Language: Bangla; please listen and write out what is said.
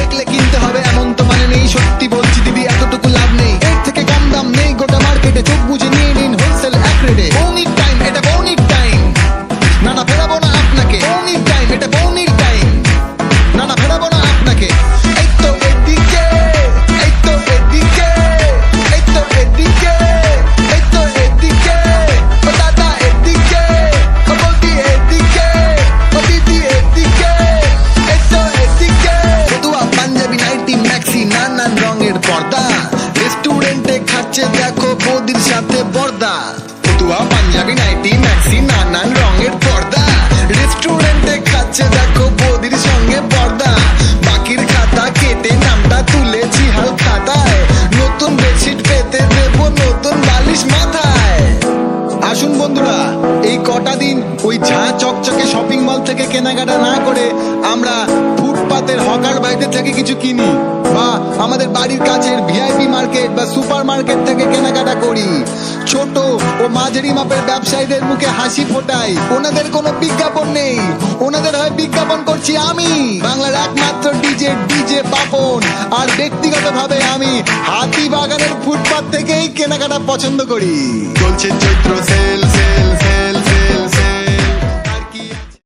দেখলে কিনতে হবে এমন তো মানে নেই, সত্যি বলছি দিদি এতটুকু লাভ নেই, এর থেকে কম দাম নেই গোটা মার্কেটে, চোখ বুঝে নিয়ে নিন হোলসেল এক রেটে। বৌনির টাইম, এটা বৌনির টাইম, না না ফেরাবো না আপনাকে। বৌনির টাইম, এটা বৌনির টাইম, না না ফেরাবো না আপনাকে। এই তো এদিকে, এই তো এদিকে, এই তো এদিকে, এই তো এদিকে, ও দাদা এদিকে, ও বৌদি এদিকে, ও দিদি এদিকে, এই তো এদিকে। ফতুয়া পাঞ্জাবি নাইটি ম্যাক্সি নানান রঙের পর্দা, রেস্টুরেন্টে খাচ্ছে দেখো বৌদির সাথে বর্দা। ফতুয়া পাঞ্জাবি নাইটি ম্যাক্সি নানান রঙের পর্দা, রেস্টুরেন্টে খাচ্ছে দেখো বৌদির সঙ্গে পর্দা। বাকির খাতা কেটে নামটা তুলেছি হাল খাতায়, নতুন বেডশিট পেতে দেবো নতুন বালিশ মাথায়। আসুন বন্ধুরা, এই কটা দিন ওই ঝাঁ চকচকে শপিং মল থেকে কেনাকাটা না করে আমরা ফুটপাতের হকার বাড়িতে থেকে কিছু কিনি, বা আমাদের বাড়ির কাছের ভিআইপি মার্কেট বা সুপার মার্কেট থেকে কেনাকাটা করি। ছোট ও মাঝারি মাপের ব্যবসায়ীদের মুখে হাসি ফোটাই, ওনাদের কোনো বিজ্ঞাপন নেই, ওনাদের হয় বিজ্ঞাপন করছি আমি, বাংলার একমাত্র ডিজে পাপন। আর ব্যক্তিগতভাবে আমি হাতিবাগানের ফুটপাত থেকেই কেনাকাটা পছন্দ করি। চলছে চৈত্র সেল